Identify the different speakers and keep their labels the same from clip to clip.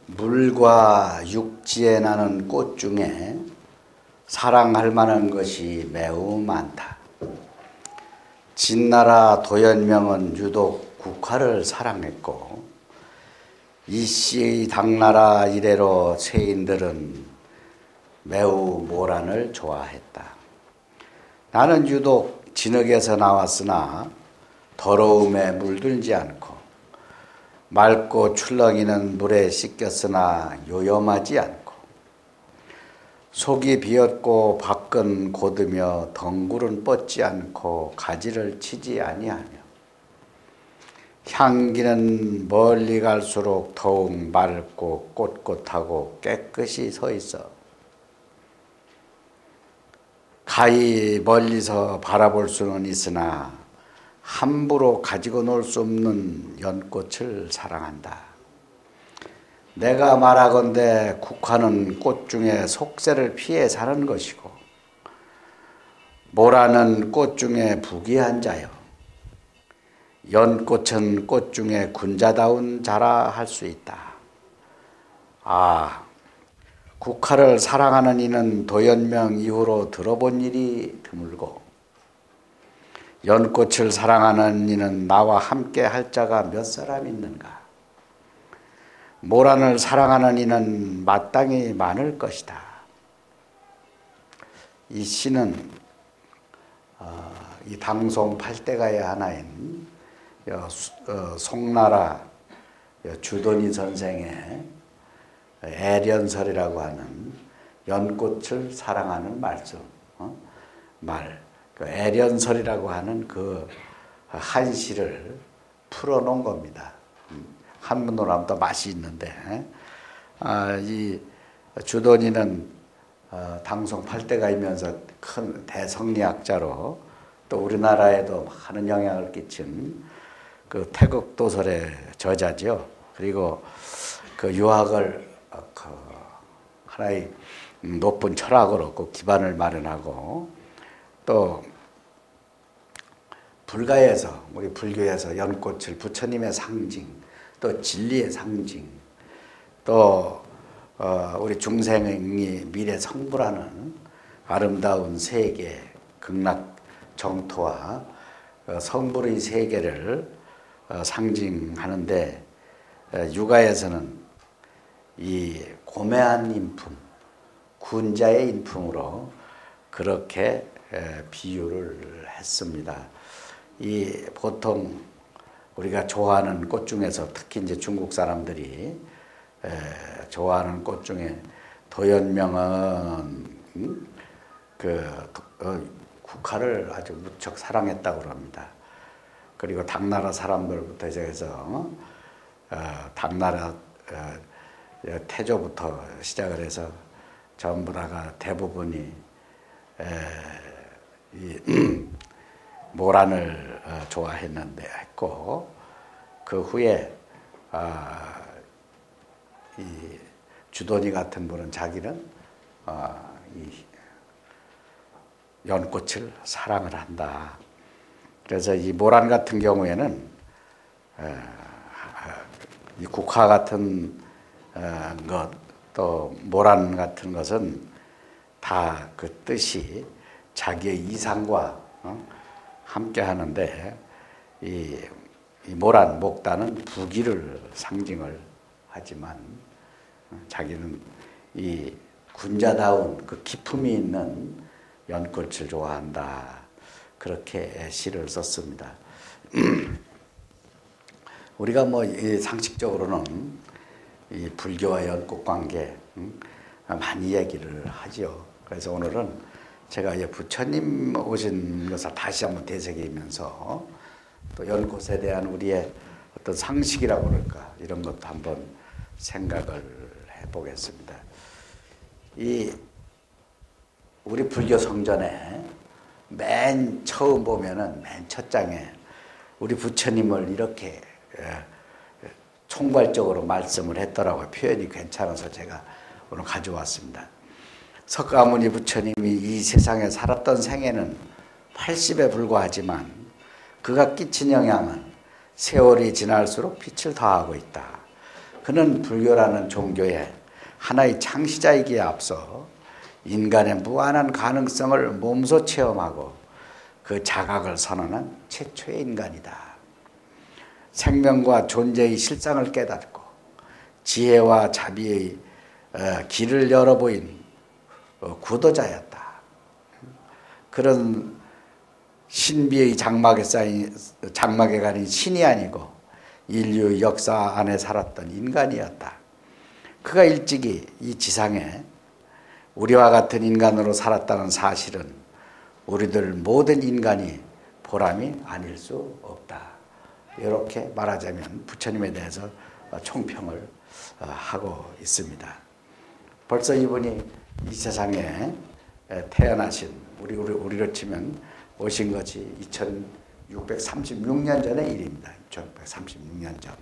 Speaker 1: 물과 육지에 나는 꽃 중에 사랑할 만한 것이 매우 많다. 진나라 도연명은 유독 국화를 사랑했고 이씨 당나라 이래로 세인들은 매우 모란을 좋아했다. 나는 유독 진흙에서 나왔으나 더러움에 물들지 않고 맑고 출렁이는 물에 씻겼으나 요염하지 않고 속이 비었고 밖은 고드며 덩굴은 뻗지 않고 가지를 치지 아니하며 향기는 멀리 갈수록 더욱 맑고 꼿꼿하고 깨끗이 서 있어 가히 멀리서 바라볼 수는 있으나 함부로 가지고 놀 수 없는 연꽃을 사랑한다. 내가 말하건대 국화는 꽃 중에 속세를 피해 사는 것이고 모라는 꽃 중에 부귀한 자요 연꽃은 꽃 중에 군자다운 자라 할 수 있다. 국화를 사랑하는 이는 도연명 이후로 들어본 일이 드물고 연꽃을 사랑하는 이는 나와 함께 할 자가 몇 사람 있는가. 모란을 사랑하는 이는 마땅히 많을 것이다. 이 시는 이 당송 8대가의 하나인 송나라 주돈이 선생의 애련설이라고 하는 연꽃을 사랑하는 그 애련설이라고 하는 그 한시를 풀어놓은 겁니다. 한문으로 하면 더 맛이 있는데, 이 주돈이는 당송 8대가이면서 큰 대성리학자로 또 우리나라에도 많은 영향을 끼친 그 태극도설의 저자죠. 그리고 그 유학을 하나의 높은 철학을 얻고 기반을 마련하고 또 불가에서 우리 불교에서 연꽃을 부처님의 상징 또 진리의 상징 또 우리 중생이 미래 성불하는 아름다운 세계 극락 정토와 성불의 세계를 상징하는데 유가에서는 이 고매한 인품 군자의 인품으로 그렇게 비유를 했습니다. 이 보통 우리가 좋아하는 꽃 중에서 특히 이제 중국 사람들이 좋아하는 꽃 중에 도연명은 국화를 아주 무척 사랑했다고 합니다. 그리고 당나라 사람들부터 해서 당나라 태조부터 시작을 해서 전부 다가 대부분이 모란을 좋아했고 그 후에 이 주돈이 같은 분은 자기는 이 연꽃을 사랑을 한다. 그래서 이 모란 같은 경우에는 이 국화 같은 것 또 모란 같은 것은 다 그 뜻이 자기의 이상과 함께 하는데 이 모란 목단은 부귀를 상징을 하지만 자기는 이 군자다운 그 기품이 있는 연꽃을 좋아한다. 그렇게 시를 썼습니다. 우리가 상식적으로는 이 불교와 연꽃 관계 많이 얘기를 하죠. 그래서 오늘은 제가 부처님 오신 것을 다시 한번 되새기면서 또 연꽃에 대한 우리의 어떤 상식이라고 그럴까 이런 것도 한번 생각을 해보겠습니다. 이 우리 불교 성전에 맨 처음 보면은 맨 첫 장에 우리 부처님을 이렇게 총괄적으로 말씀을 했더라고요. 표현이 괜찮아서 제가 오늘 가져왔습니다. 석가모니 부처님이 이 세상에 살았던 생애는 80에 불과하지만 그가 끼친 영향은 세월이 지날수록 빛을 더하고 있다. 그는 불교라는 종교의 하나의 창시자이기에 앞서 인간의 무한한 가능성을 몸소 체험하고 그 자각을 선언한 최초의 인간이다. 생명과 존재의 실상을 깨닫고 지혜와 자비의 길을 열어보인 구도자였다. 그런 신비의 장막에 가린 신이 아니고 인류의 역사 안에 살았던 인간이었다. 그가 일찍이 이 지상에 우리와 같은 인간으로 살았다는 사실은 우리들 모든 인간이 보람이 아닐 수 없다. 이렇게 말하자면 부처님에 대해서 총평을 하고 있습니다. 벌써 이분이 이 세상에 태어나신 우리로 치면 오신 것이 2636년 전의 일입니다. 2636년 전.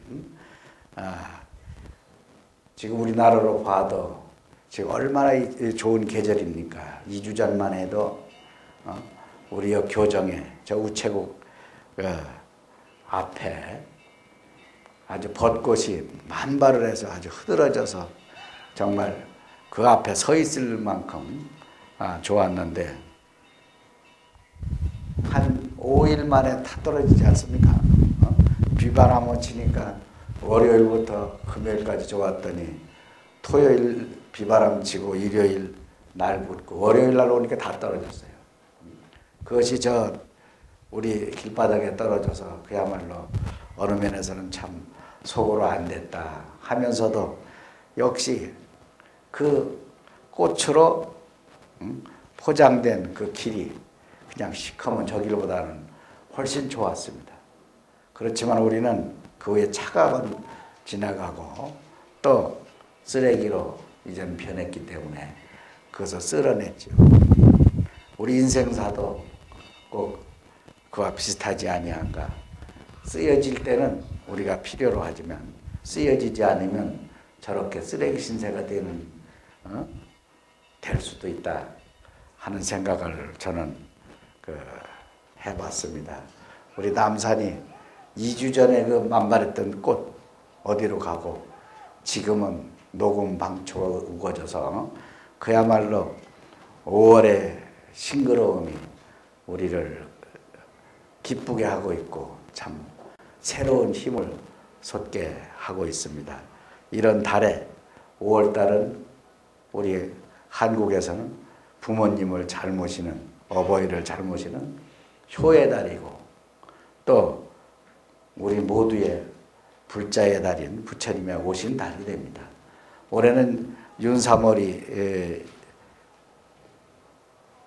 Speaker 1: 지금 우리나라로 봐도 지금 얼마나 좋은 계절입니까? 2주 전만 해도 우리 교정에 저 우체국 앞에 아주 벚꽃이 만발을 해서 아주 흐드러져서 정말 그 앞에 서 있을 만큼 좋았는데 한 5일 만에 다 떨어지지 않습니까? 비바람 치니까 월요일부터 금요일까지 좋았더니 토요일 비바람 치고 일요일 날 붙고 월요일 날 오니까 다 떨어졌어요. 그것이 우리 길바닥에 떨어져서 그야말로 어느 면에서는 참 속으로 안 됐다 하면서도 역시 그 꽃으로 포장된 그 길이 그냥 시커먼 저 길보다는 훨씬 좋았습니다. 그렇지만 우리는 그 위에 차가 지나가고 또 쓰레기로 이제는 변했기 때문에 그것을 쓸어냈죠. 우리 인생사도 꼭 그와 비슷하지 아니한가. 쓰여질 때는 우리가 필요로 하지만 쓰여지지 않으면 저렇게 쓰레기 신세가 될 수도 있다 하는 생각을 저는 해봤습니다. 우리 남산이 2주 전에 그 만발했던 꽃 어디로 가고 지금은 녹음 방초가 우거져서 그야말로 5월의 싱그러움이 우리를 기쁘게 하고 있고 참 새로운 힘을 솟게 하고 있습니다. 이런 달에 5월달은 우리 한국에서는 부모님을 잘 모시는 어버이를 잘 모시는 효의 달이고 또 우리 모두의 불자의 달인 부처님의 오신 달이 됩니다. 올해는 윤사월이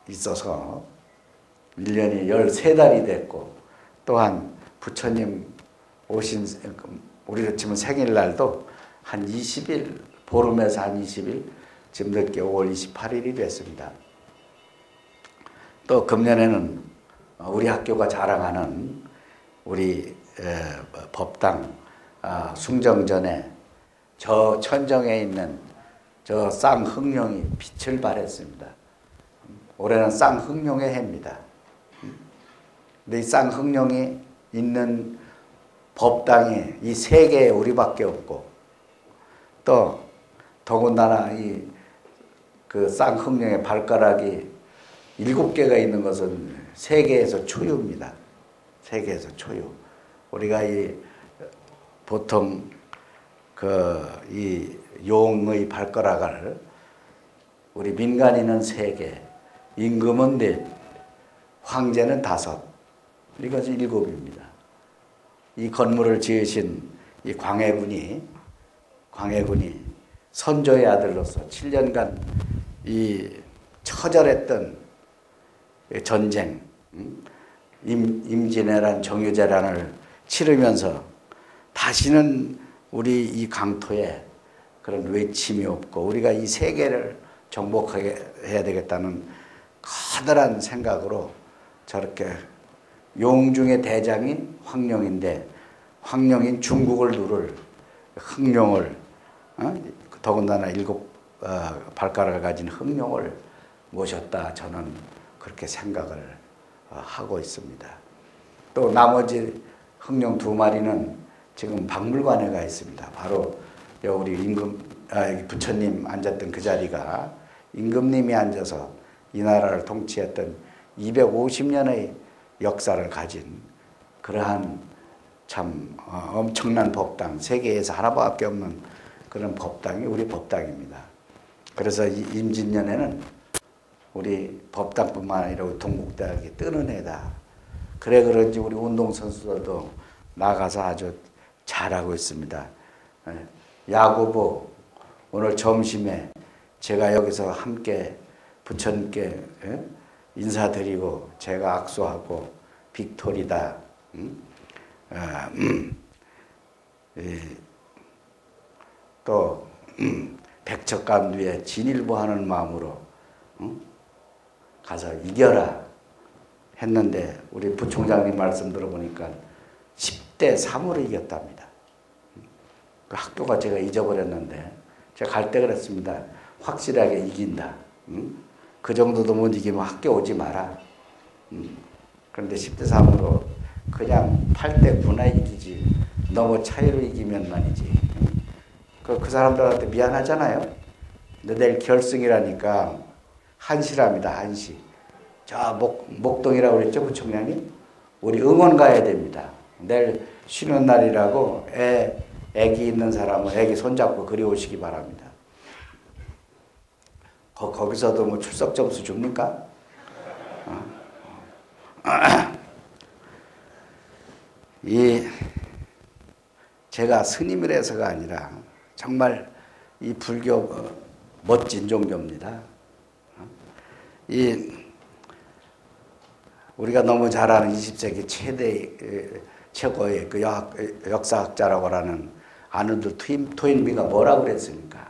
Speaker 1: 있어서 1년이 13달이 됐고 또한 부처님 오신 우리로 치면 생일날도 한 20일 보름에서 한 20일 지금 늦게 5월 28일이 됐습니다. 또 금년에는 우리 학교가 자랑하는 우리 법당 숭정전에 저 천정에 있는 저 쌍흥룡이 빛을 발했습니다. 올해는 쌍흥룡의 해입니다. 근데 이 쌍흥룡이 있는 법당이 이 세계에 우리밖에 없고 또 더군다나 그 쌍흥룡의 발가락이 7개가 있는 것은 세계에서 초유입니다. 세계에서 초유. 우리가 보통 이 용의 발가락을 우리 민간인은 3개, 임금은 4, 황제는 5, 이것은 7입니다. 이 건물을 지으신 이 광해군이 선조의 아들로서 7년간 이 처절했던 전쟁, 임진왜란, 정유재란을 치르면서 다시는 우리 이 강토에 그런 외침이 없고 우리가 이 세계를 정복하게 해야 되겠다는 커다란 생각으로 저렇게 용 중의 대장인 황룡인데 황룡인 중국을 누를 흥룡을 더군다나 7 발가락을 가진 흥룡을 모셨다. 저는 그렇게 생각을 하고 있습니다. 또 나머지 흥룡 2마리는 지금 박물관에 가 있습니다. 바로 우리 부처님 앉았던 그 자리가 임금님이 앉아서 이 나라를 통치했던 250년의 역사를 가진 그러한 참 엄청난 법당, 세계에서 하나밖에 없는 그런 법당이 우리 법당입니다. 그래서 이 임진년에는 우리 법당뿐만 아니라 동국대학이 뜨는 해다. 그래 그런지 우리 운동선수들도 나가서 아주 잘하고 있습니다. 야구부 오늘 점심에 제가 여기서 함께 부처님께 인사드리고 제가 악수하고 빅토리다 또 백척간두에 진일보하는 마음으로 가서 이겨라 했는데 우리 부총장님 말씀 들어보니까 10대 3으로 이겼답니다. 그 학교가 제가 잊어버렸는데 제가 갈 때 그랬습니다. 확실하게 이긴다. 그 정도도 못 이기면 학교 오지 마라. 그런데 10대 3으로 그냥 8대 9나 이기지 너무 차이로 이기면 말이지. 그 사람들한테 미안하잖아요. 근데 내일 결승이라니까 한시랍니다. 한시. 저 목동이라고 그랬죠 부총장님? 우리 응원 가야 됩니다. 내일 쉬는 날이라고 애기 있는 사람은 애기 손잡고 그리 오시기 바랍니다. 거기서도 뭐 출석 점수 줍니까? 제가 스님이라서가 아니라 정말 이 불교 멋진 종교입니다. 우리가 너무 잘 아는 20세기 최고의 그 역사학자라고 하는 아놀드 토인비가 뭐라고 그랬습니까?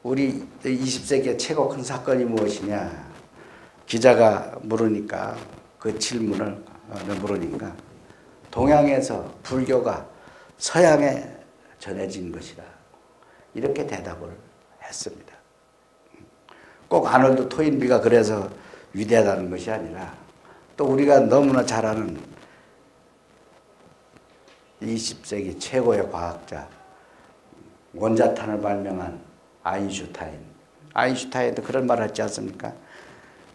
Speaker 1: 우리 20세기의 최고 큰 사건이 무엇이냐? 기자가 물으니까 그 질문을 물으니까 동양에서 불교가 서양에 전해진 것이다. 이렇게 대답을 했습니다. 꼭 아놀드 토인비가 그래서 위대하다는 것이 아니라 또 우리가 너무나 잘 아는 20세기 최고의 과학자 원자탄을 발명한 아인슈타인도 그런 말을 했지 않습니까?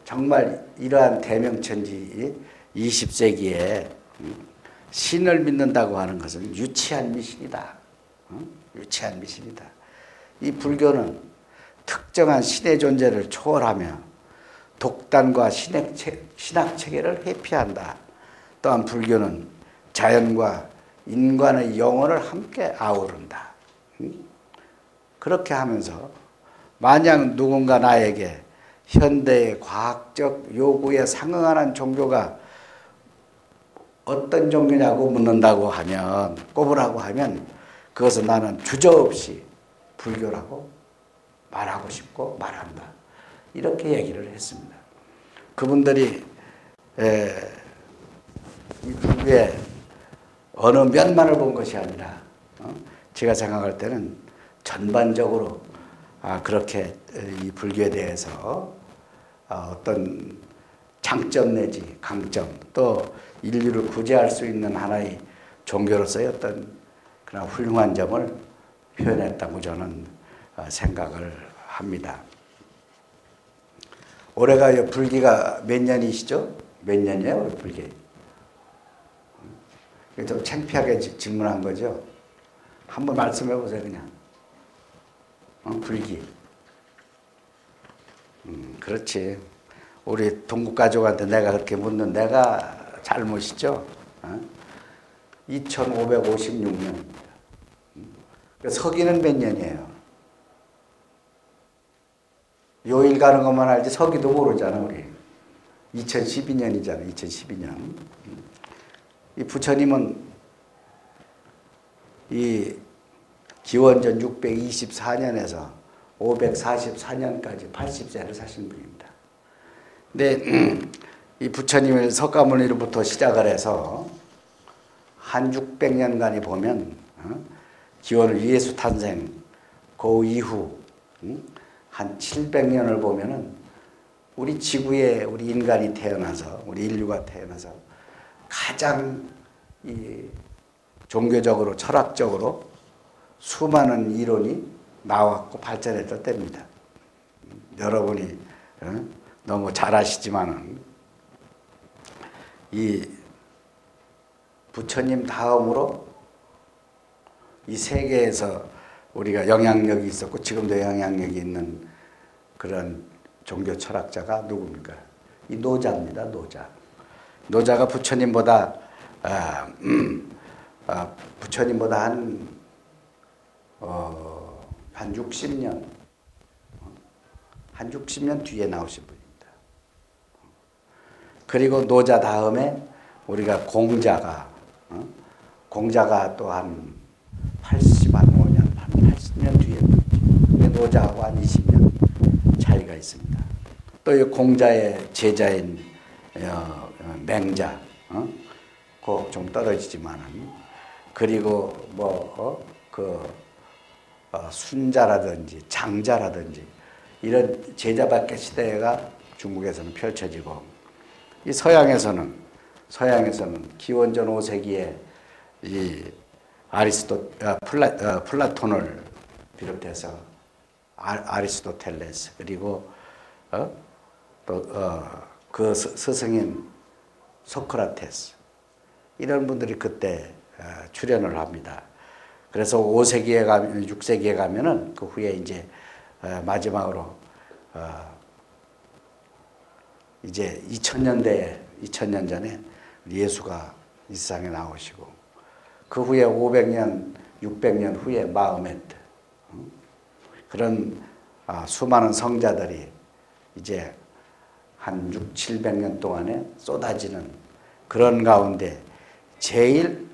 Speaker 1: 정말 이러한 대명천지 20세기에 신을 믿는다고 하는 것은 유치한 미신이다. 유치한 미신이다. 이 불교는 특정한 신의 존재를 초월하며 독단과 신학 체계를 회피한다. 또한 불교는 자연과 인간의 영혼을 함께 아우른다. 그렇게 하면서 만약 누군가 나에게 현대의 과학적 요구에 상응하는 종교가 어떤 종교냐고 묻는다고 하면, 꼽으라고 하면 그것은 나는 주저없이 불교라고 말하고 싶고 말한다. 이렇게 얘기를 했습니다. 그분들이 이 불교의 어느 면만을 본 것이 아니라 제가 생각할 때는 전반적으로 그렇게 이 불교에 대해서 어떤 장점 내지 강점 또 인류를 구제할 수 있는 하나의 종교로서의 어떤 그런 훌륭한 점을 표현했다고 저는 생각을 합니다. 올해가 불기가 몇 년이시죠? 몇 년이에요, 우리 불기? 좀 창피하게 질문한 거죠? 한번 말씀해 보세요, 그냥. 불기. 그렇지. 우리 동국가족한테 내가 그렇게 묻는 내가 잘못이죠? 2556년. 서기는 몇 년이에요? 요일 가는 것만 알지 서기도 모르잖아, 우리. 2012년이잖아, 2012년. 이 부처님은 이 기원전 624년에서 544년까지 80세를 사신 분입니다. 근데 이 부처님을 석가모니로부터 시작을 해서 한 600년간이 보면 기원 예수 탄생 그 이후 한 700년을 보면은 우리 지구에 우리 인간이 태어나서 우리 인류가 태어나서 가장 이 종교적으로 철학적으로 수많은 이론이 나왔고 발전했을 때입니다. 여러분이 너무 잘 아시지만은 이 부처님 다음으로 이 세계에서 우리가 영향력이 있었고 지금도 영향력이 있는 그런 종교 철학자가 누굽니까? 이 노자입니다. 노자가 부처님보다 한 60년 뒤에 나오신 분입니다. 그리고 노자 다음에 우리가 공자가 또 한 85년, 한 80년 뒤에 노자하고 한 20년 차이가 있습니다. 또 이 공자의 제자인 맹자, 좀 떨어지지만은 그리고 순자라든지 장자라든지 이런 제자밖에 시대가 중국에서는 펼쳐지고 이 서양에서는 기원전 5세기에 이 플라톤을 비롯해서 아리스토텔레스 그리고 그 스승인 소크라테스 이런 분들이 그때 출연을 합니다. 그래서 5세기에 가면 6세기에 가면은 그 후에 이제 마지막으로 이제 2000년 전에 예수가 이 세상에 나오시고 그 후에 500년, 600년 후에 마호메트 그런 수많은 성자들이 이제 한 6, 700년 동안에 쏟아지는 그런 가운데 제일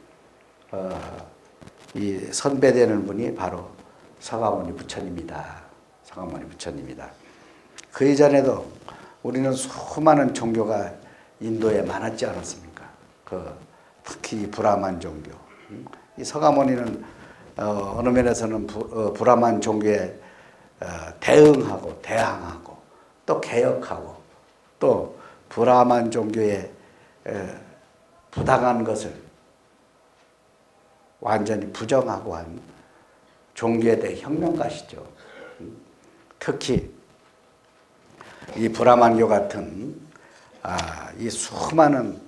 Speaker 1: 이 선배되는 분이 바로 서가모니 부처님이다. 그 이전에도 우리는 수많은 종교가 인도에 많았지 않았습니까? 특히 브라만 종교. 이 서가모니는 어느 면에서는 브라만 종교에 대응하고 대항하고 또 개혁하고 또 브라만 종교에 부당한 것을 완전히 부정하고 한 종교에 대해 혁명가시죠. 특히 이 브라만교 같은 이 수많은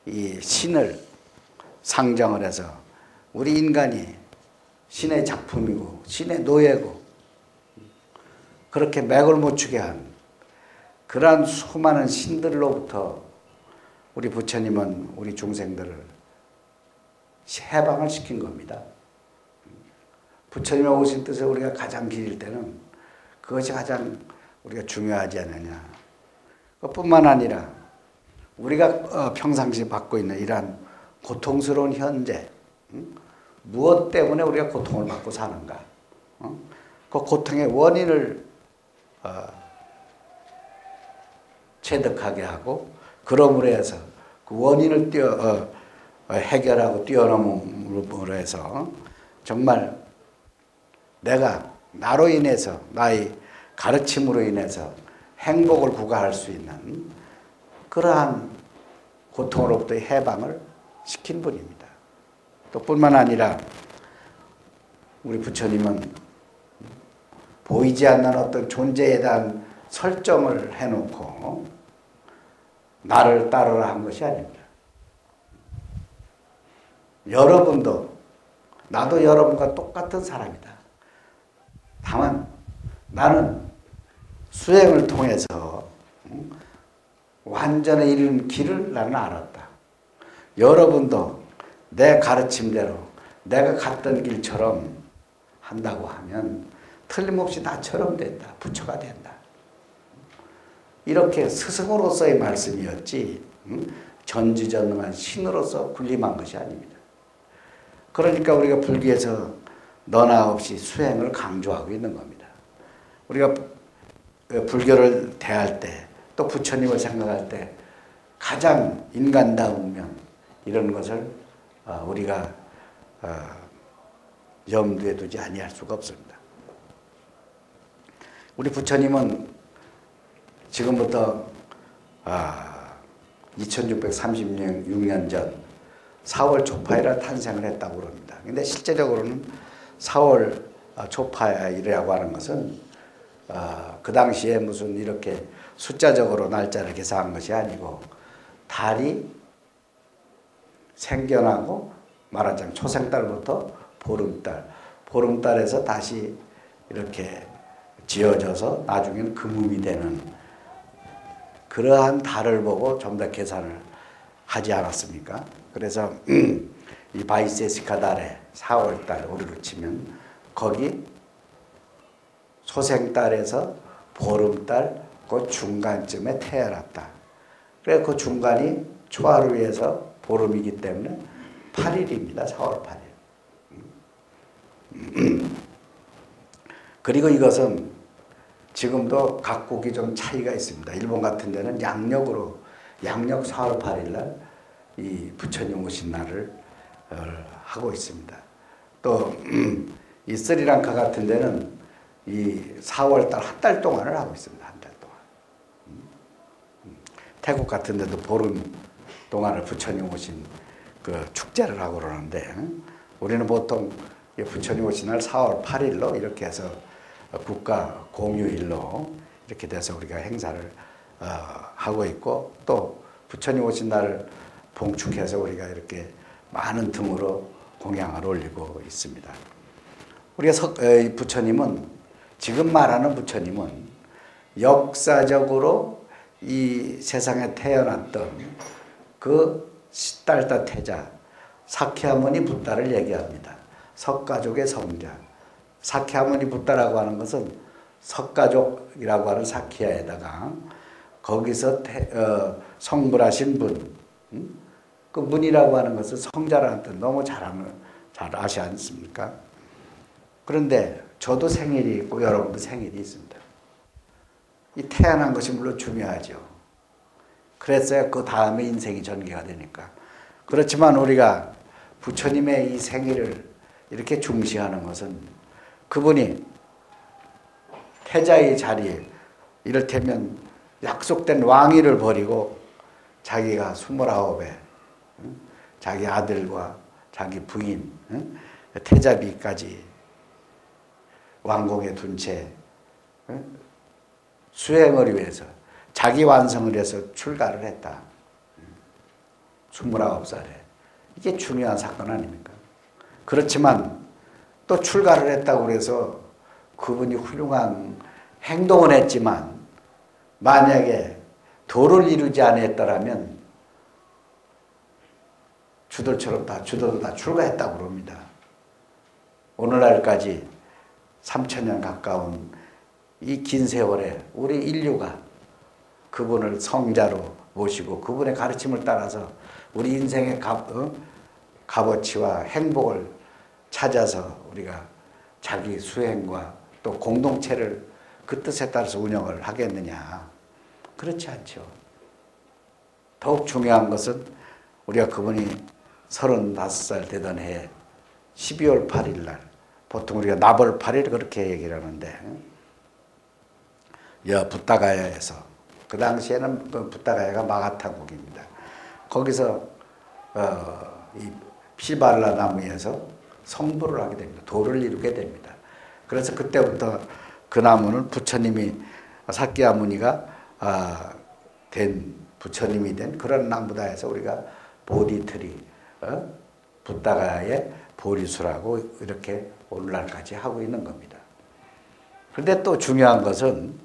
Speaker 1: 이 신을 상정을 해서 우리 인간이 신의 작품이고 신의 노예고 그렇게 맥을 못 추게 한 그러한 수많은 신들로부터 우리 부처님은 우리 중생들을 해방을 시킨 겁니다. 부처님의 오신 뜻을 우리가 가장 기릴 때는 그것이 가장 우리가 중요하지 않느냐. 그뿐만 아니라 우리가 평상시 받고 있는 이러한 고통스러운 현재, 무엇 때문에 우리가 고통을 받고 사는가. 그 고통의 원인을 체득하게 하고 그러므로 해서 그 원인을 해결하고 뛰어넘음으로 해서 정말 내가 나로 인해서 나의 가르침으로 인해서 행복을 구가할 수 있는 그러한 고통으로부터의 해방을 시킨 분입니다. 또 뿐만 아니라 우리 부처님은 보이지 않는 어떤 존재에 대한 설정을 해놓고 나를 따르라 한 것이 아닙니다. 여러분도 나도 여러분과 똑같은 사람이다. 다만 나는 수행을 통해서 완전에 이르는 길을 나는 알았다. 여러분도 내 가르침대로 내가 갔던 길처럼 한다고 하면 틀림없이 나처럼 된다. 부처가 된다. 이렇게 스승으로서의 말씀이었지 전지전능한 신으로서 군림한 것이 아닙니다. 그러니까 우리가 불교에서 너나 없이 수행을 강조하고 있는 겁니다. 우리가 불교를 대할 때 또 부처님을 생각할 때 가장 인간다운 면 이런 것을 우리가 염두에 두지 아니할 수가 없습니다. 우리 부처님은 지금부터 2636년 전 4월 초파일에 탄생을 했다고 그럽니다. 근데 실제적으로는 4월 초파일이라고 하는 것은 그 당시에 무슨 이렇게 숫자적으로 날짜를 계산한 것이 아니고 달이 생겨나고 말하자면 초생달부터 보름달, 보름달에서 다시 이렇게 지어져서 나중에는 금음이 되는 그러한 달을 보고 좀 더 계산을 하지 않았습니까? 그래서 이 바이세시카 달에 4월달 우리로 치면 거기 소생달에서 보름달 그 중간쯤에 태어났다. 그래서 그 중간이 초하루에서 보름이기 때문에 8일입니다. 4월 8일. 그리고 이것은 지금도 각국이 좀 차이가 있습니다. 일본 같은 데는 양력으로 양력 4월 8일 날 이 부처님 오신 날을 하고 있습니다. 또 이 스리랑카 같은 데는 이 4월 달 한 달 동안을 하고 있습니다. 한 달 동안. 태국 같은 데도 보름 동안을 부처님 오신 그 축제를 하고 그러는데 우리는 보통 부처님 오신 날 4월 8일로 이렇게 해서 국가 공휴일로 이렇게 돼서 우리가 행사를 하고 있고 또 부처님 오신 날을 봉축해서 우리가 이렇게 많은 등으로 공양을 올리고 있습니다. 우리가 부처님은 지금 말하는 부처님은 역사적으로 이 세상에 태어났던 그 시달타 태자 사키야무니 붓다를 얘기합니다. 석가족의 성자. 사키야무니 붓다라고 하는 것은 석가족이라고 하는 사키야에다가 거기서 성불하신 분, 그 문이라고 하는 것은 성자라는 뜻 너무 잘 아시 않습니까? 그런데 저도 생일이 있고 여러분도 생일이 있습니다. 이 태어난 것이 물론 중요하죠. 그랬어야 그 다음에 인생이 전개가 되니까. 그렇지만 우리가 부처님의 이 생일을 이렇게 중시하는 것은 그분이 태자의 자리에 이를테면 약속된 왕위를 버리고 자기가 29에 자기 아들과 자기 부인 태자비까지 왕궁에 둔 채 수행을 위해서 자기 완성을 해서 출가를 했다. 29살에. 이게 중요한 사건 아닙니까? 그렇지만 또 출가를 했다고 해서 그분이 훌륭한 행동을 했지만 만약에 도를 이루지 않았더라면 주도도 다 출가했다고 그럽니다. 오늘날까지 3000년 가까운 이 긴 세월에 우리 인류가 그분을 성자로 모시고 그분의 가르침을 따라서 우리 인생의 값어치와 행복을 찾아서 우리가 자기 수행과 또 공동체를 그 뜻에 따라서 운영을 하겠느냐. 그렇지 않죠. 더욱 중요한 것은 우리가 그분이 35살 되던 해 12월 8일 날 보통 우리가 나벌 8일 그렇게 얘기를 하는데 붓다가야에서 그 당시에는 붓다가야가 마가타국입니다. 거기서 이 피발라 나무에서 성불을 하게 됩니다. 도를 이루게 됩니다. 그래서 그때부터 그 나무는 부처님이 사키야무니가 된 부처님이 된 그런 나무다 해서 우리가 보디트리 붓다가의 보리수라고 이렇게 오늘날까지 하고 있는 겁니다. 그런데 또 중요한 것은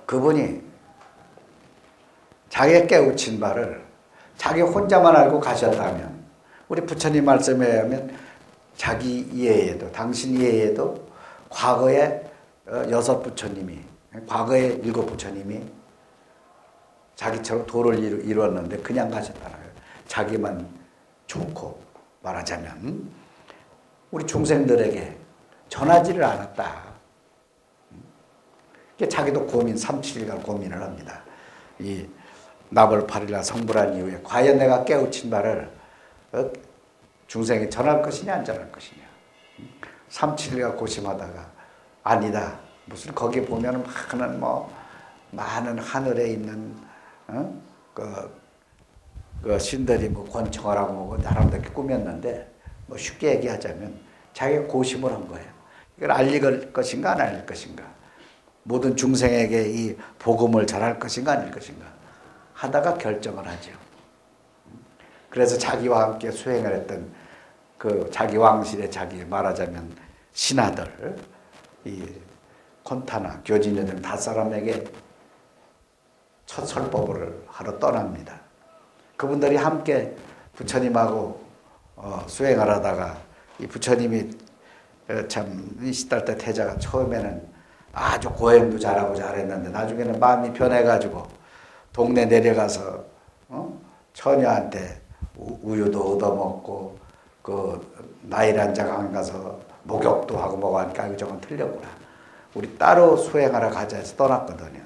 Speaker 1: 그분이 자기가 깨우친 바를 자기 혼자만 알고 가셨다면 우리 부처님 말씀에 의하면 자기 이해에도 당신 이해에도 과거에 6 부처님이 과거에 7 부처님이 자기처럼 도를 이루었는데 그냥 가셨다는 거예요. 자기만 좋고 말하자면 우리 중생들에게 전하지를 않았다. 자기도 37일간 고민을 합니다. 이 나벌 8일날 성불한 이후에 과연 내가 깨우친 바를 중생에 전할 것이냐 안 전할 것이냐. 37일간 고심하다가 아니다. 무슨 거기 보면 많은 하늘에 있는 그 신들이 뭐 권총을 하고 뭐 사람들께 꾸몄는데 뭐 쉽게 얘기하자면 자기가 고심을 한 거예요. 이걸 알릴 것인가 안 알릴 것인가. 모든 중생에게 이 복음을 전할 것인가 아닐 것인가 하다가 결정을 하죠. 그래서 자기와 함께 수행을 했던 그 자기 왕실의 자기 말하자면 신하들, 이 콘타나 교진이들 5사람에게 첫 설법을 하러 떠납니다. 그분들이 함께 부처님하고 수행을 하다가 이 부처님이 참 이 시달대 태자가 처음에는 아주 고행도 잘하고 잘했는데 나중에는 마음이 변해가지고 동네 내려가서 처녀한테 우유도 얻어먹고 그 나일한자강 가서 목욕도 하고 뭐고 하니까 저건 틀렸구나. 우리 따로 수행하러 가자 해서 떠났거든요.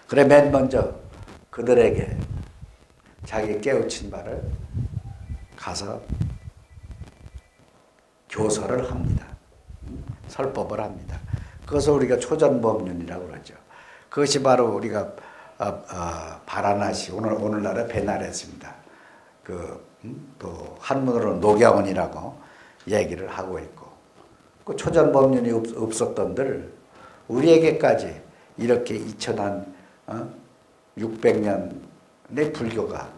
Speaker 1: 그래 맨 먼저 그들에게 자기 깨우친 바를 가서 교설을 합니다. 설법을 합니다. 그것을 우리가 초전법륜이라고 그러죠. 그것이 바로 우리가 바라나시 오늘날의 베나레스입니다. 또 한문으로는 녹양원이라고 얘기를 하고 있고 그 초전법륜이 없었던들 우리에게까지 이렇게 2600년의 불교가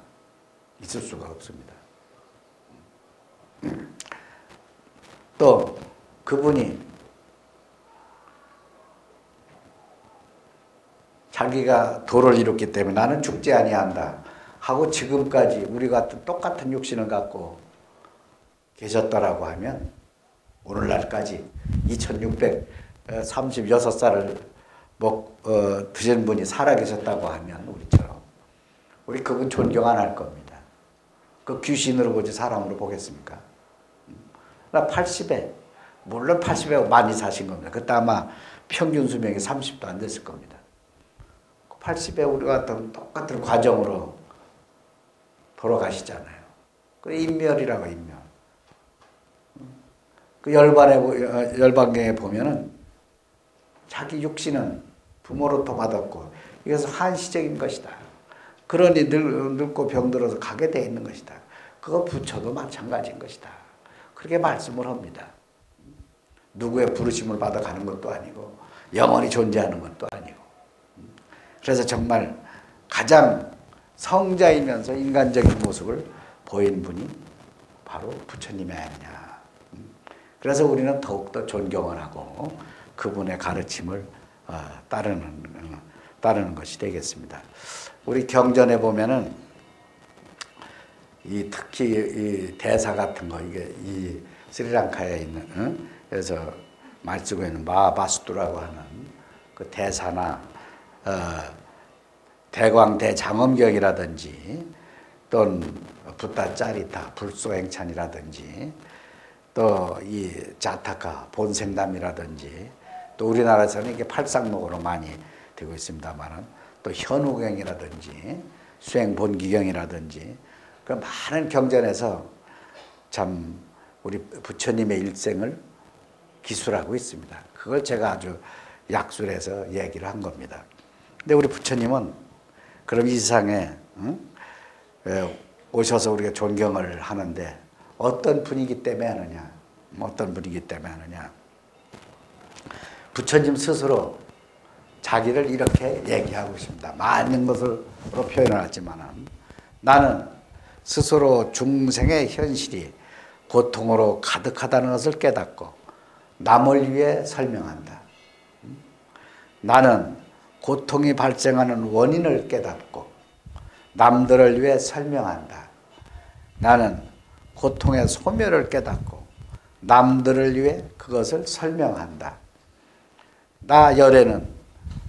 Speaker 1: 있을 수가 없습니다. 또 그분이 자기가 도를 이뤘기 때문에 나는 죽지 아니한다 하고 지금까지 우리 같은 똑같은 육신을 갖고 계셨더라고 하면 오늘날까지 2636살을 드신 분이 살아계셨다고 하면 우리처럼 우리 그분 존경 안 할 겁니다. 그 귀신으로 보지 사람으로 보겠습니까? 나 80에 물론 80에 많이 사신 겁니다. 그때 아마 평균 수명이 30도 안 됐을 겁니다. 80에 우리 같은 똑같은 과정으로 돌아가시잖아요. 그 인멸이라고 인멸. 그 열반경에 보면은 자기 육신은 부모로부터 받았고 이것은 한시적인 것이다. 그러니 늙고 병들어서 가게 돼 있는 것이다. 그거 부처도 마찬가지인 것이다. 그렇게 말씀을 합니다. 누구의 부르심을 받아가는 것도 아니고 영원히 존재하는 것도 아니고 그래서 정말 가장 성자이면서 인간적인 모습을 보인 분이 바로 부처님이 아니냐. 그래서 우리는 더욱더 존경을 하고 그분의 가르침을 따르는 것이 되겠습니다. 우리 경전에 보면은 특히 이 대사 같은 거 이게 이 스리랑카에 있는 그래서 말 쓰고 있는 마하바수두라고 하는 그 대사나 대광대장엄경이라든지 또는 붓다짜리타 불소행찬이라든지 또 이 자타카 본생담이라든지 또 우리나라에서는 이게 팔상목으로 많이 되고 있습니다만은 또 현우경이라든지 수행본기경이라든지 그 많은 경전에서 참 우리 부처님의 일생을 기술하고 있습니다. 그걸 제가 아주 약술해서 얘기를 한 겁니다. 근데 우리 부처님은 그럼 이 세상에 오셔서 우리가 존경을 하는데 어떤 분이기 때문에 하느냐? 어떤 분이기 때문에 하느냐? 부처님 스스로 자기를 이렇게 얘기하고 있습니다. 많은 것으로 표현을 하지만 나는 스스로 중생의 현실이 고통으로 가득하다는 것을 깨닫고 남을 위해 설명한다. 나는 고통이 발생하는 원인을 깨닫고 남들을 위해 설명한다. 나는 고통의 소멸을 깨닫고 남들을 위해 그것을 설명한다. 나 열애는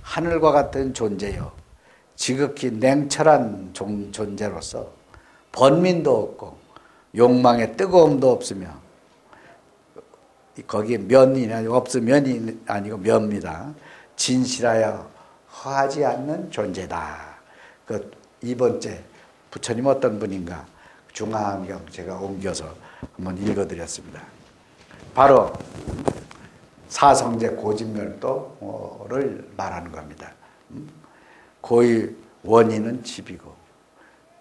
Speaker 1: 하늘과 같은 존재요. 지극히 냉철한 존재로서 번민도 없고 욕망의 뜨거움도 없으며 거기에 면이 없으면이 아니고 면입니다. 진실하여 허하지 않는 존재다. 그 2번째 부처님 어떤 분인가 중화안경 제가 옮겨서 한번 읽어드렸습니다. 바로 사성제 고진멸도를 말하는 겁니다. 고의 원인은 집이고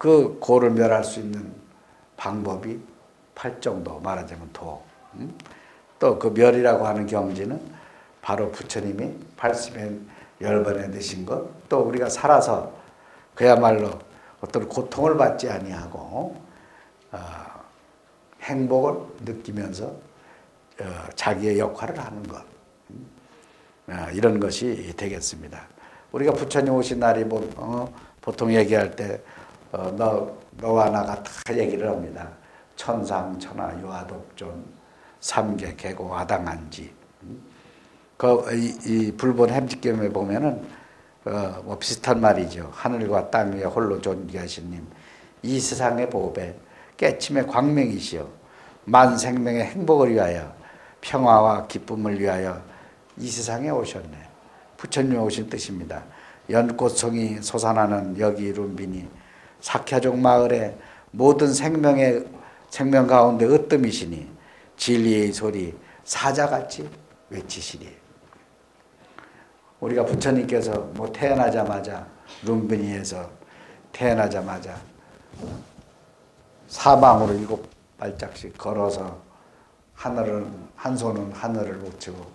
Speaker 1: 그 고를 멸할 수 있는 방법이 팔정도, 말하자면 도. 또 그 멸이라고 하는 경지는 바로 부처님이 80에 10번에 드신 것, 또 우리가 살아서 그야말로 어떤 고통을 받지 아니하고 행복을 느끼면서 자기의 역할을 하는 것, 이런 것이 되겠습니다. 우리가 부처님 오신 날이 보통 얘기할 때 너와 나가 다 얘기를 합니다. 천상, 천하, 유아독존, 삼계, 계고, 아당한지. 이 불본 햄직경에 보면은 뭐 비슷한 말이죠. 하늘과 땅 위에 홀로 존귀하신 님, 이 세상의 보배, 깨침의 광명이시여, 만 생명의 행복을 위하여, 평화와 기쁨을 위하여 이 세상에 오셨네. 부처님이 오신 뜻입니다. 연꽃송이 솟아나는 여기 룸비니 사캬종 마을의 모든 생명 가운데 으뜸이시니 진리의 소리 사자같이 외치시리. 우리가 부처님께서 뭐 태어나자마자 룸비니에서 태어나자마자 사방으로 7발짝씩 걸어서 한 손은 하늘을 붙이고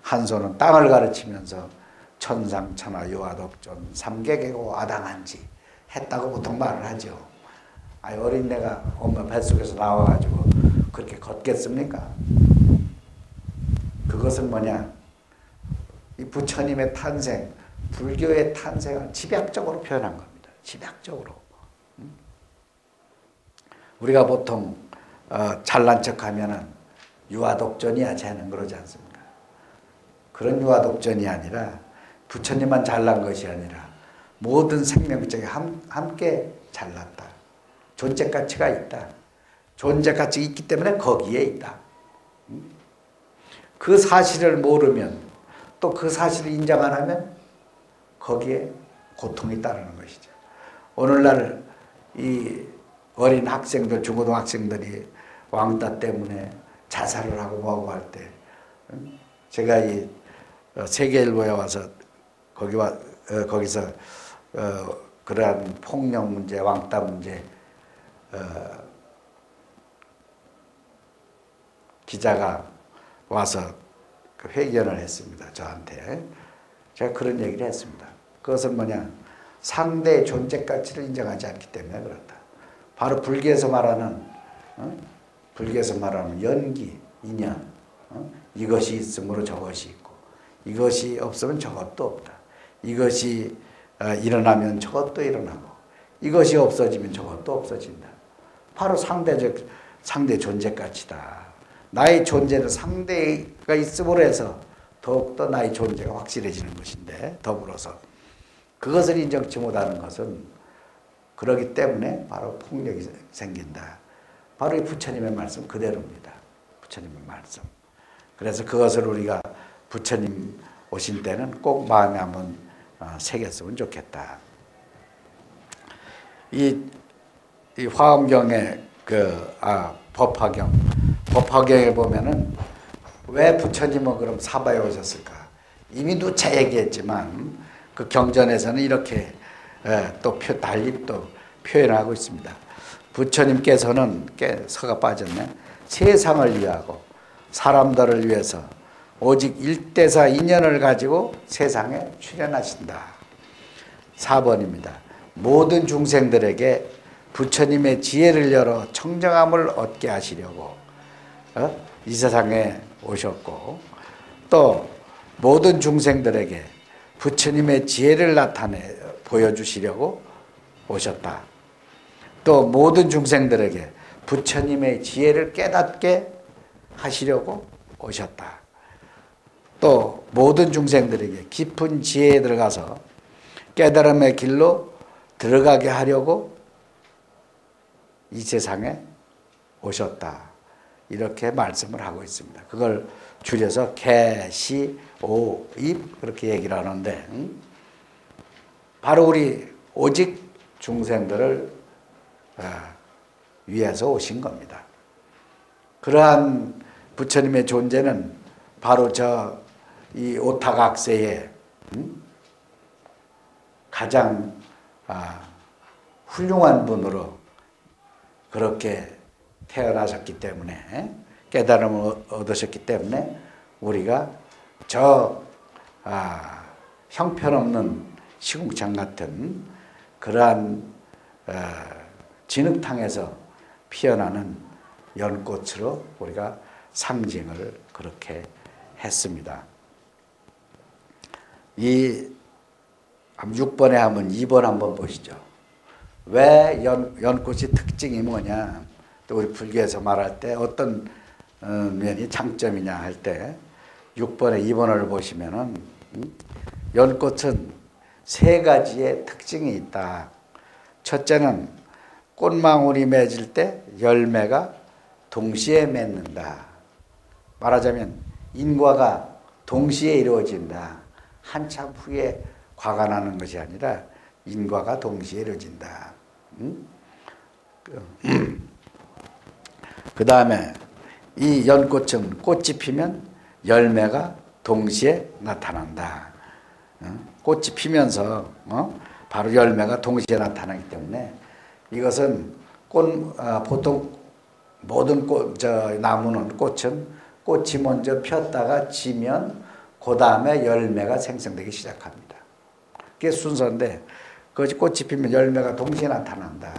Speaker 1: 한 손은 땅을 가르치면서 천상, 천하, 유아독존, 삼계계고, 아당한지 했다고 보통 말을 하죠. 어린애가 엄마 뱃속에서 나와가지고 그렇게 걷겠습니까? 그것은 뭐냐? 이 부처님의 탄생, 불교의 탄생을 집약적으로 표현한 겁니다. 집약적으로. 우리가 보통 잘난 척하면은 유아독존이야 쟤는, 그러지 않습니까? 그런 유아독존이 아니라 부처님만 잘난 것이 아니라 모든 생명체가 함께 잘났다. 존재 가치가 있다. 존재 가치가 있기 때문에 거기에 있다. 그 사실을 모르면, 또 그 사실을 인정 안 하면 거기에 고통이 따르는 것이죠. 오늘날 이 어린 학생들, 중고등학생들이 왕따 때문에 자살을 하고 뭐하고 할 때, 제가 이 세계일보에 와서 거기서 그러한 폭력 문제, 왕따 문제 기자가 와서 회견을 했습니다. 저한테. 제가 그런 얘기를 했습니다. 그것은 뭐냐? 상대의 존재 가치를 인정하지 않기 때문에 그렇다. 바로 불교에서 말하는 연기, 인연, 이것이 있으므로 저것이 있고, 이것이 없으면 저것도 없다. 이것이 일어나면 저것도 일어나고, 이것이 없어지면 저것도 없어진다. 바로 상대 존재 가치다. 나의 존재는 상대가 있음으로 해서 더욱더 나의 존재가 확실해지는 것인데, 더불어서 그것을 인정치 못하는 것은, 그러기 때문에 바로 폭력이 생긴다. 바로 이 부처님의 말씀 그대로입니다. 부처님의 말씀. 그래서 그것을 우리가 부처님 오신 때는 꼭 마음에 한번 새겼으면 좋겠다. 이 화엄경의 법화경에 보면은 왜 부처님은 그럼 사바에 오셨을까? 이미 누차 얘기했지만 그 경전에서는 이렇게 또 달리 또 표현하고 있습니다. 부처님께서는 서가 빠졌네. 세상을 위하고 사람들을 위해서 오직 일대사 인연을 가지고 세상에 출현하신다. 4번입니다. 모든 중생들에게 부처님의 지혜를 열어 청정함을 얻게 하시려고 이 세상에 오셨고, 또 모든 중생들에게 부처님의 지혜를 보여주시려고 오셨다. 또 모든 중생들에게 부처님의 지혜를 깨닫게 하시려고 오셨다. 또 모든 중생들에게 깊은 지혜에 들어가서 깨달음의 길로 들어가게 하려고 이 세상에 오셨다. 이렇게 말씀을 하고 있습니다. 그걸 줄여서 개시오입 그렇게 얘기를 하는데, 바로 우리 오직 중생들을 위해서 오신 겁니다. 그러한 부처님의 존재는 바로 이 오타각세의 가장 훌륭한 분으로 그렇게 태어나셨기 때문에 깨달음을 얻으셨기 때문에 우리가 저 형편없는 시궁창 같은 그러한 진흙탕에서 피어나는 연꽃으로 우리가 상징을 그렇게 했습니다. 이 6번에 하면 2번 한번 보시죠. 왜 연꽃이 특징이 뭐냐? 또 우리 불교에서 말할 때 어떤 면이 장점이냐 할 때 6번에 2번을 보시면은 연꽃은 세 가지의 특징이 있다. 첫째는 꽃망울이 맺을 때 열매가 동시에 맺는다. 말하자면 인과가 동시에 이루어진다. 한참 후에 과가 나는 것이 아니라 인과가 동시에 이루어진다. 그 다음에 이 연꽃은 꽃이 피면 열매가 동시에 나타난다. 꽃이 피면서 바로 열매가 동시에 나타나기 때문에 이것은 보통 모든 나무는 꽃은 꽃이 먼저 폈다가 지면 그 다음에 열매가 생성되기 시작합니다. 그게 순서인데 그것이 꽃이 피면 열매가 동시에 나타난다.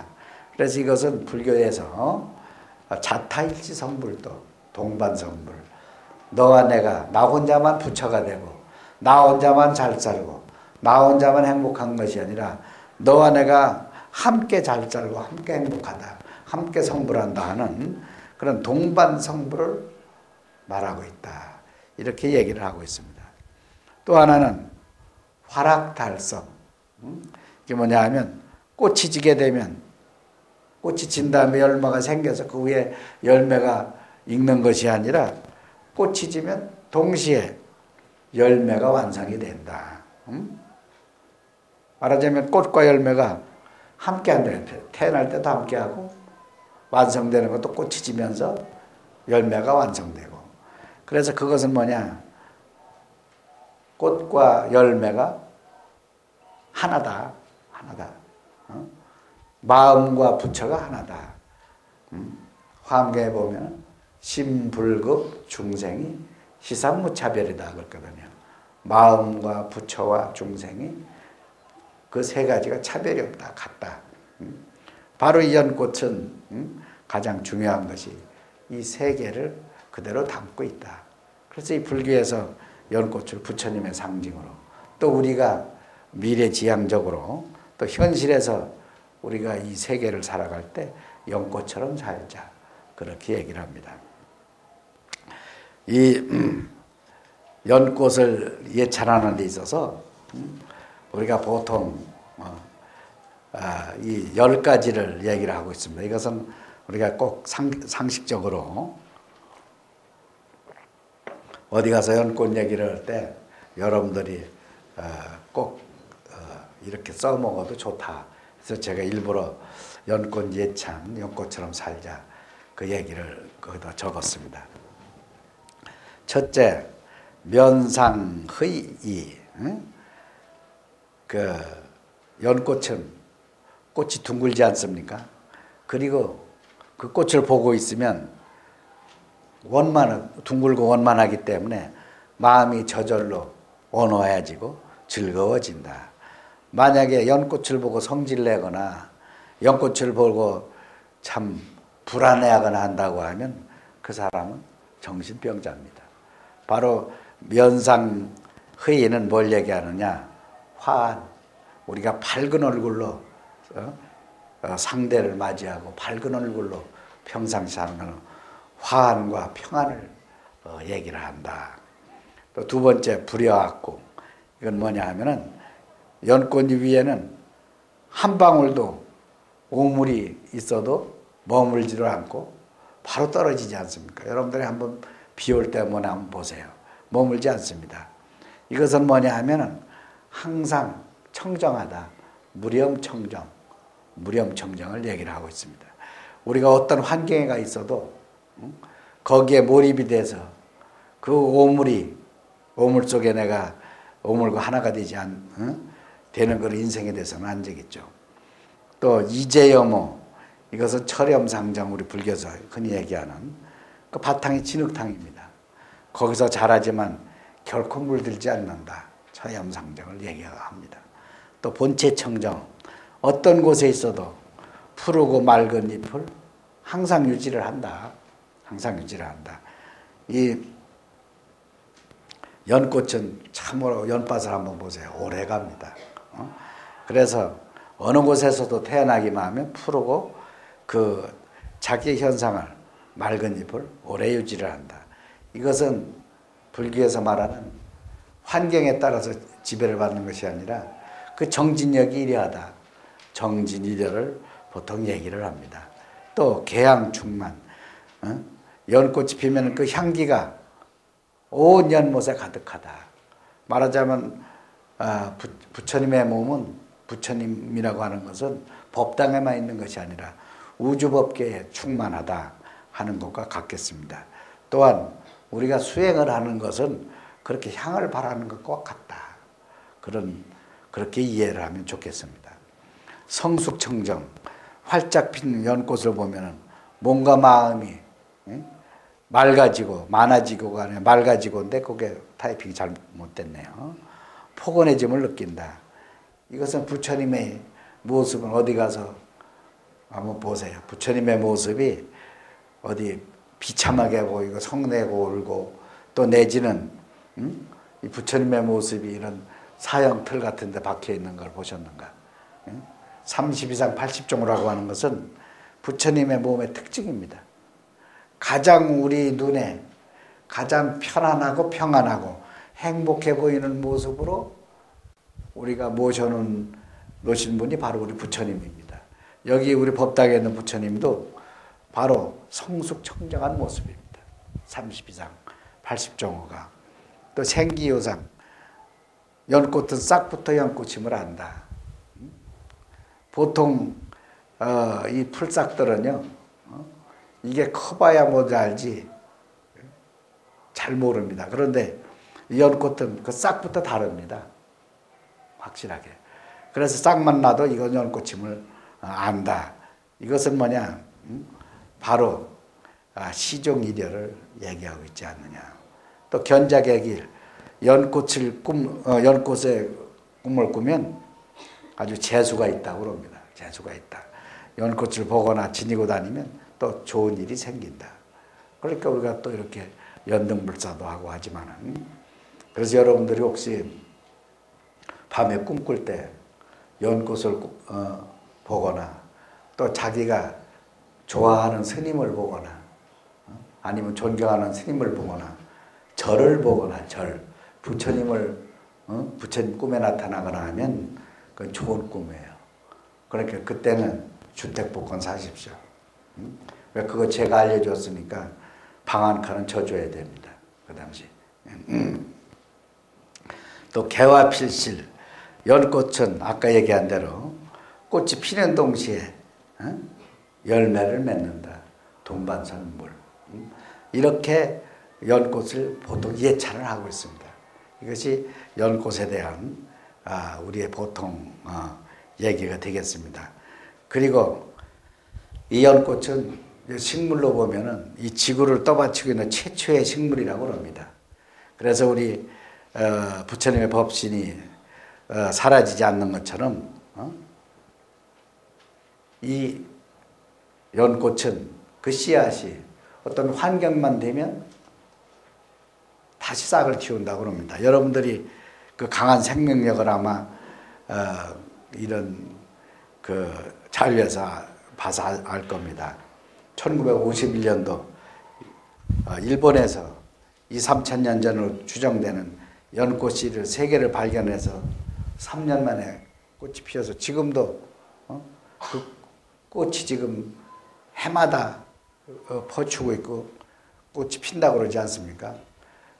Speaker 1: 그래서 이것은 불교에서 자타일치 성불도 동반성불. 너와 내가 나 혼자만 부처가 되고 나 혼자만 잘 살고 나 혼자만 행복한 것이 아니라 너와 내가 함께 잘 살고 함께 행복하다. 함께 성불한다 하는 그런 동반성불을 말하고 있다. 이렇게 얘기를 하고 있습니다. 또 하나는 화락달성. 이게 뭐냐 하면 꽃이 지게 되면 꽃이 진 다음에 열매가 생겨서 그 위에 열매가 익는 것이 아니라 꽃이 지면 동시에 열매가 완성이 된다. 말하자면 꽃과 열매가 함께 한다. 태어날 때도 함께하고 완성되는 것도 꽃이 지면서 열매가 완성되고. 그래서 그것은 뭐냐? 꽃과 열매가 하나다. 하나다. 마음과 부처가 하나다. 화엄경에 보면 심불급 중생이 시삼무차별이다 그랬거든요. 마음과 부처와 중생이 그 세 가지가 차별이 없다. 같다. 바로 이 연꽃은 가장 중요한 것이 이 세 개를 그대로 담고 있다. 그래서 이 불교에서 연꽃을 부처님의 상징으로 또 우리가 미래지향적으로 또 현실에서 우리가 이 세계를 살아갈 때 연꽃처럼 살자. 그렇게 얘기를 합니다. 이 연꽃을 예찬하는 데 있어서 우리가 보통 이 10가지를 얘기를 하고 있습니다. 이것은 우리가 꼭 상식적으로 어디 가서 연꽃 얘기를 할 때 여러분들이 꼭 이렇게 써먹어도 좋다. 그래서 제가 일부러 연꽃 예찬, 연꽃처럼 살자 그 얘기를 거기다 적었습니다. 첫째, 면상의이. 그 연꽃은 꽃이 둥글지 않습니까? 그리고 그 꽃을 보고 있으면 둥글고 원만하기 때문에 마음이 저절로 온화해지고 즐거워진다. 만약에 연꽃을 보고 성질내거나 연꽃을 보고 참 불안해하거나 한다고 하면 그 사람은 정신병자입니다. 바로 면상회의는 뭘 얘기하느냐? 화한. 우리가 밝은 얼굴로 상대를 맞이하고 밝은 얼굴로 평상시 사는 것은 화한과 평안을 얘기를 한다. 또 두 번째, 불여악궁. 이건 뭐냐 하면은 연꽃 위에는 한 방울도 오물이 있어도 머물지를 않고 바로 떨어지지 않습니까? 여러분들이 한번 비 올 때 한번 보세요. 머물지 않습니다. 이것은 뭐냐 하면은 항상 청정하다. 무렴청정을 얘기를 하고 있습니다. 우리가 어떤 환경에 있어도 거기에 몰입이 돼서 그 오물 속에 내가 오물과 하나가 되는 걸 인생에 대해서는 안 되겠죠. 또 이재여모, 이것은 철염상정, 우리 불교에서 흔히 얘기하는 그 바탕이 진흙탕입니다. 거기서 자라지만 결코 물들지 않는다. 철염상정을 얘기합니다. 또 본체청정, 어떤 곳에 있어도 푸르고 맑은 잎을 항상 유지를 한다. 항상 유지를 한다. 이 연꽃은 참으로 연밭을 한번 보세요. 오래 갑니다. 그래서 어느 곳에서도 태어나기만 하면 푸르고 그 자기 현상을 맑은 잎을 오래 유지를 한다. 이것은 불교에서 말하는 환경에 따라서 지배를 받는 것이 아니라 그 정진력이 이려하다. 정진이려를 보통 얘기를 합니다. 또 개향충만, 연꽃이 피면 그 향기가 온 연못에 가득하다. 말하자면 부처님의 몸은, 부처님이라고 하는 것은 법당에만 있는 것이 아니라 우주법계에 충만하다 하는 것과 같겠습니다. 또한 우리가 수행을 하는 것은 그렇게 향을 바라는 것과 같다. 그렇게 이해를 하면 좋겠습니다. 성숙청정, 활짝 핀 연꽃을 보면은 몸과 마음이 맑아지고, 많아지고가 아니라 맑아지고인데 그게 타이핑이 잘못됐네요. 포근해짐을 느낀다. 이것은 부처님의 모습은 어디 가서 한번 보세요. 부처님의 모습이 어디 비참하게 보이고 성내고 울고, 또 내지는 이 부처님의 모습이 이런 사형틀 같은 데 박혀 있는 걸 보셨는가? 30이상 80종이라고 하는 것은 부처님의 몸의 특징입니다. 가장 우리 눈에 가장 편안하고 평안하고 행복해 보이는 모습으로 우리가 모셔놓으신 분이 바로 우리 부처님입니다. 여기 우리 법당에 있는 부처님도 바로 성숙청정한 모습입니다. 30이상 80종호가. 또 생기요상, 연꽃은 싹부터 연꽃임을 안다. 보통 이 풀싹들은요, 이게 커봐야 뭔지 알지 잘 모릅니다. 그런데 이 연꽃은 그 싹부터 다릅니다. 확실하게. 그래서 싹만 나도 이건 연꽃임을 안다. 이것은 뭐냐? 바로 시종이려를 얘기하고 있지 않느냐. 또 견작의 길, 연꽃의 꿈을 꾸면 아주 재수가 있다고 그럽니다. 재수가 있다. 연꽃을 보거나 지니고 다니면 또 좋은 일이 생긴다. 그러니까 우리가 또 이렇게 연등불사도 하고 하지만은, 그래서 여러분들이 혹시 밤에 꿈꿀 때 연꽃을 보거나, 또 자기가 좋아하는 스님을 보거나, 아니면 존경하는 스님을 보거나, 절을 보거나, 부처님 꿈에 나타나거나 하면 그건 좋은 꿈이에요. 그러니까 그때는 주택복권 사십시오. 왜? 그거 제가 알려줬으니까 방 한 칸은 져줘야 됩니다. 그 당시. 또 개화 필실, 연꽃은 아까 얘기한 대로 꽃이 피는 동시에 열매를 맺는다. 동반선물. 이렇게 연꽃을 보통 예찬을 하고 있습니다. 이것이 연꽃에 대한 우리의 보통 얘기가 되겠습니다. 그리고 이 연꽃은 식물로 보면은 이 지구를 떠받치고 있는 최초의 식물이라고 합니다. 그래서 우리 부처님의 법신이 사라지지 않는 것처럼 이 연꽃은 그 씨앗이 어떤 환경만 되면 다시 싹을 틔운다고 합니다. 여러분들이 그 강한 생명력을 아마 이런 그 자료에서 봐서 알 겁니다. 1951년도 일본에서 2~3천년 전으로 추정되는 연꽃 씨를 3개를 발견해서 3년 만에 꽃이 피어서 지금도 그 꽃이 지금 해마다 퍼주고 있고 꽃이 핀다고 그러지 않습니까?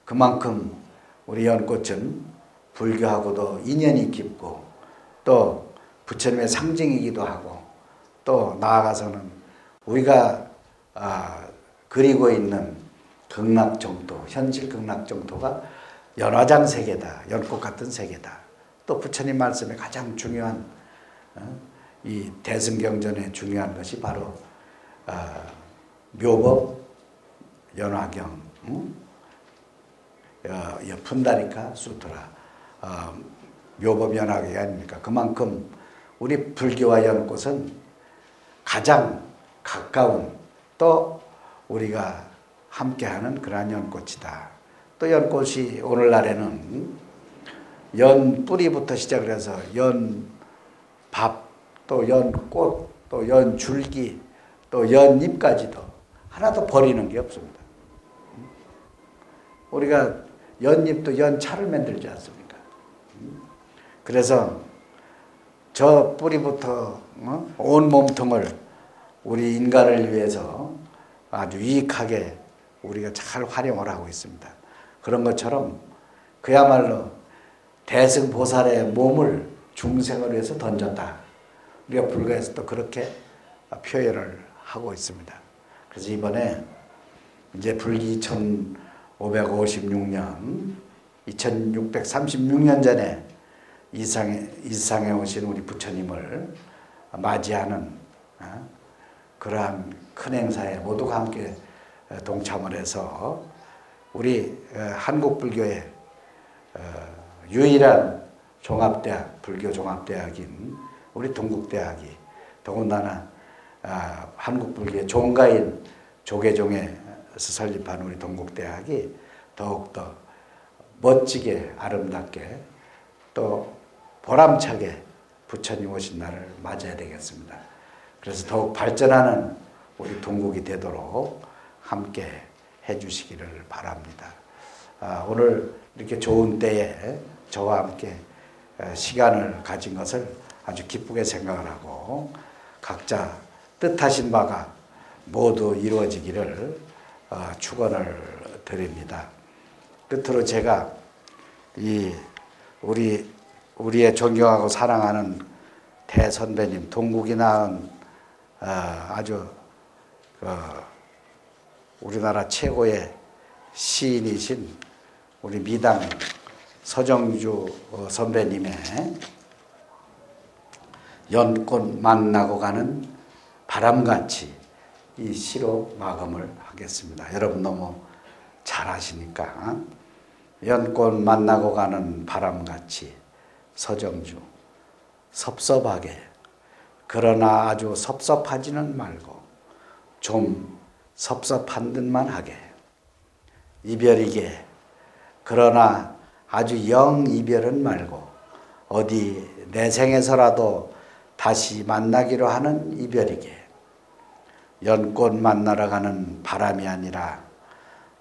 Speaker 1: 그만큼 우리 연꽃은 불교하고도 인연이 깊고 또 부처님의 상징이기도 하고, 또 나아가서는 우리가 그리고 있는 극락정토, 현실 극락정토가 연화장 세계다. 연꽃 같은 세계다. 또 부처님 말씀에 가장 중요한 이 대승경전에 중요한 것이 바로 묘법, 연화경, 푼다리카 수트라, 묘법 연화경이 아닙니까? 그만큼 우리 불교와 연꽃은 가장 가까운 또 우리가 함께하는 그러한 연꽃이다. 또 연꽃이 오늘날에는 연 뿌리부터 시작을 해서 연밥, 또 연꽃, 또 연줄기, 또 연잎까지도 하나도 버리는 게 없습니다. 우리가 연잎도 연차를 만들지 않습니까? 그래서 저 뿌리부터 온 몸통을 우리 인간을 위해서 아주 유익하게 우리가 잘 활용을 하고 있습니다. 그런 것처럼 그야말로 대승보살의 몸을 중생을 위해서 던졌다. 우리가 불교에서 또 그렇게 표현을 하고 있습니다. 그래서 이번에 이제 불기 2556년, 2636년 전에 이상에 오신 우리 부처님을 맞이하는 그러한 큰 행사에 모두가 함께 동참을 해서 우리 한국 불교의 유일한 종합대학, 불교 종합대학인 우리 동국대학이 더군다나 한국 불교의 종가인 조계종에서 설립한 우리 동국대학이 더욱더 멋지게 아름답게 또 보람차게 부처님 오신 날을 맞아야 되겠습니다. 그래서 더욱 발전하는 우리 동국이 되도록 함께 해주시기를 바랍니다. 오늘 이렇게 좋은 때에 저와 함께 시간을 가진 것을 아주 기쁘게 생각을 하고 각자 뜻하신 바가 모두 이루어지기를 축원을 드립니다. 끝으로 제가 우리의 존경하고 사랑하는 대선배님, 동국이 낳은 아주 우리나라 최고의 시인이신 우리 미당 서정주 선배님의 연꽃 만나고 가는 바람같이 이 시로 마감을 하겠습니다. 여러분 너무 잘하시니까. 연꽃 만나고 가는 바람같이 서정주, 섭섭하게 그러나 아주 섭섭하지는 말고 좀 섭섭한 듯만 하게 이별이게 그러나 아주 영 이별은 말고 어디 내 생에서라도 다시 만나기로 하는 이별이게 연꽃 만나러 가는 바람이 아니라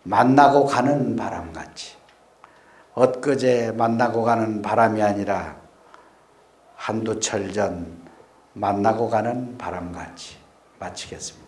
Speaker 1: 만나고 가는 바람같이 엊그제 만나고 가는 바람이 아니라 한두 철 전 만나고 가는 바람같이 마치겠습니다.